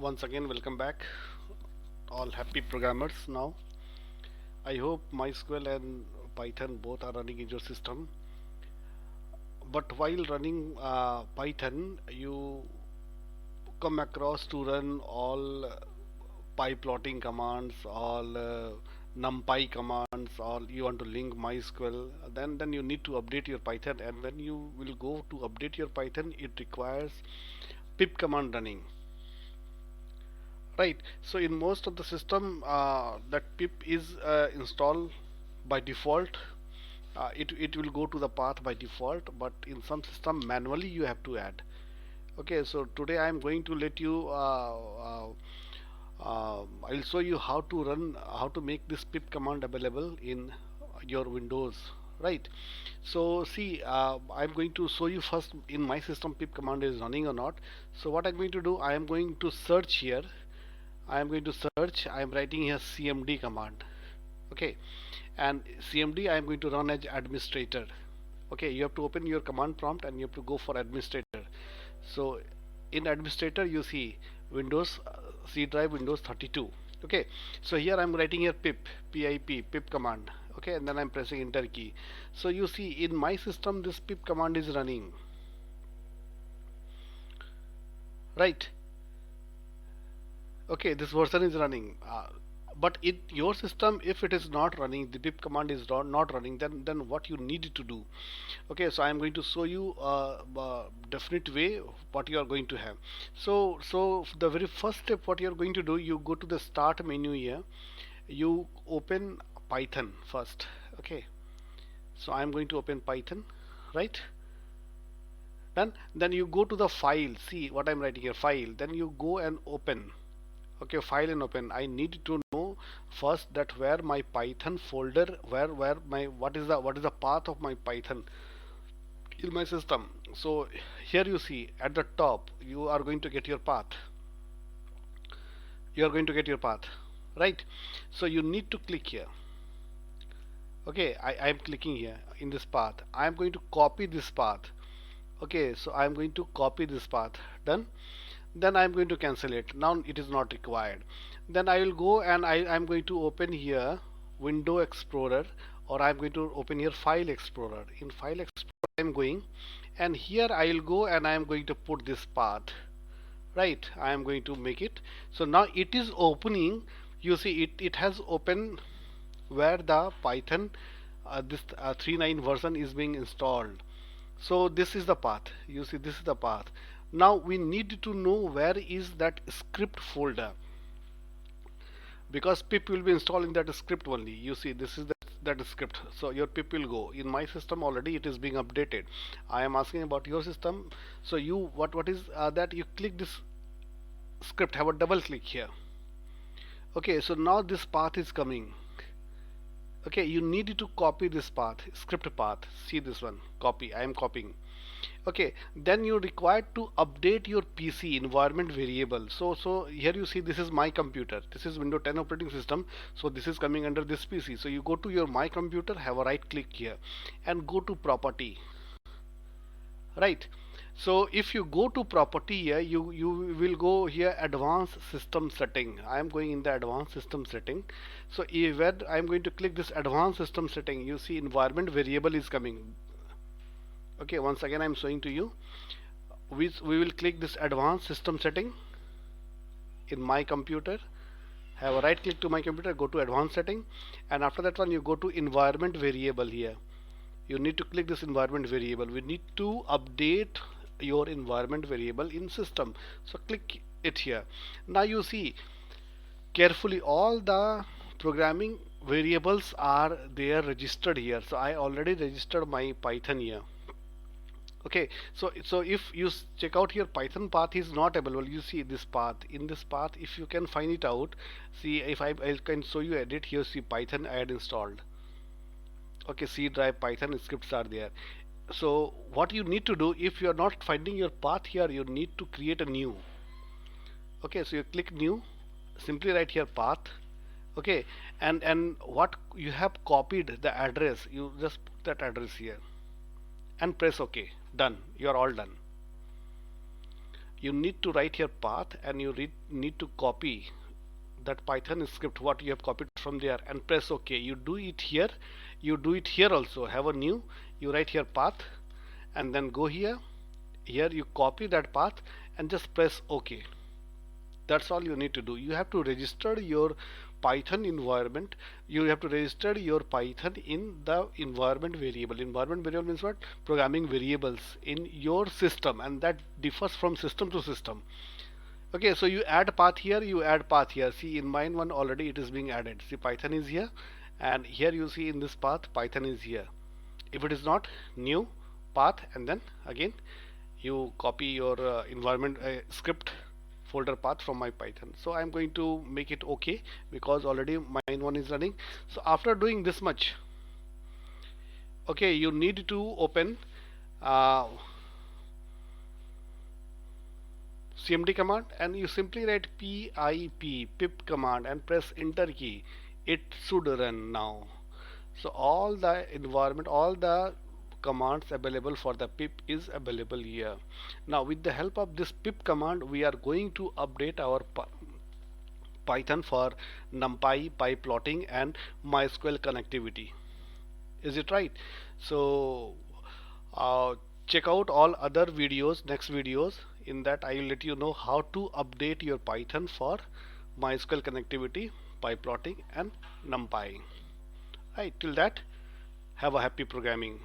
Once again, welcome back, all happy programmers now. I hope MySQL and Python both are running in your system. But while running Python, you come across to run all PyPlotting commands, all NumPy commands, or you want to link MySQL. Then you need to update your Python, and when you will go to update your Python, it requires pip command running. Right. So in most of the system, that pip is installed by default. It will go to the path by default, but in some system manually you have to add. Okay. So today I am going to let you. I'll show you how to make this pip command available in your Windows. Right. So see, I'm going to show you first in my system pip command is running or not. So what I'm going to do, I am going to search here. I am going to search. I am writing here cmd command. Okay, and cmd I am going to run as administrator. Okay, you have to open your command prompt and you have to go for administrator. So in administrator you see Windows C drive Windows 32. Okay, so here I'm writing here pip command. Okay, and then I'm pressing enter key. So you see in my system this pip command is running. Right. Okay, this version is running, but in your system if it is not running, the pip command is not running, then what you need to do. Okay, so I am going to show you definite way what you are going to have. So the very first step what you are going to do, you go to the start menu here, you open Python first. Okay, so I am going to open Python. Right. Then you go to the file, see what I'm writing here, file, then you go and open. Okay, file and open. I need to know first that where my Python folder, where my what is the path of my Python in my system. So here you see at the top you are going to get your path. You are going to get your path, right? So you need to click here. Okay, I am clicking here in this path. I am going to copy this path. Okay, so I am going to copy this path. Done. Then I am going to cancel it. Now it is not required. Then I will go and I am going to open here Window Explorer, or I am going to open here File Explorer. In File Explorer I am going, and here I will go and I am going to put this path. Right, I am going to make it. So now it is opening. You see it has opened where the Python this 3.9 version is being installed. So this is the path. You see this is the path. Now we need to know where is that script folder, because pip will be installed in that script only. You see this is that script, so your pip will go. In my system already it is being updated. I am asking about your system. So you what is that you click this script, have a double click here. Okay, so now this path is coming. Okay, you need to copy this path, script path. See this one, copy. I am copying. Okay, then you required to update your PC environment variable. So here you see this is my computer, this is Windows 10 operating system, so this is coming under this PC. So you go to your my computer, have a right click here and go to property. Right. So if you go to property here, you will go here advanced system setting. I am going in the advanced system setting. So where I am going to click this advanced system setting, you see environment variable is coming. Okay, once again I am showing to you. We will click this advanced system setting in my computer. Have a right click to my computer, go to advanced setting, and after that one you go to environment variable here. You need to click this environment variable. We need to update your environment variable in system. So click it here. Now you see carefully all the programming variables are there registered here. So I already registered my Python here. Okay, so if you check out here, Python path is not available. You see this path, in this path if you can find it out, see if I can show you edit here. See Python I had installed. Okay, C drive Python scripts are there. So what you need to do, if you are not finding your path here, you need to create a new. Okay, so you click new, simply write here path. Okay, and what you have copied the address, you just put that address here and press OK. Done. You are all done. you need to write your path, and you need to copy that Python script what you have copied from there and press OK. You do it here, you do it here also. Have a new, you write your path and then go here. Here you copy that path and just press OK. That's all you need to do. You have to register your Python environment. You have to register your Python in the environment variable. Environment variable means what? Programming variables in your system, and that differs from system to system. Okay, so you add path here, you add path here. See, in mine one already it is being added. See, Python is here, and here you see in this path Python is here. If it is not, new path, and then again you copy your environment script folder path from my Python. So I'm going to make it okay because already mine one is running. So after doing this much, okay, you need to open cmd command, and you simply write pip command and press enter key. It should run now. So all the environment, all the commands available for the pip is available here. Now with the help of this pip command, we are going to update our Python for NumPy, PyPlotting and MySQL connectivity. Is it right? So check out all other videos, next videos. In that I will let you know how to update your Python for MySQL connectivity, PyPlotting and NumPy. Right, till that, have a happy programming.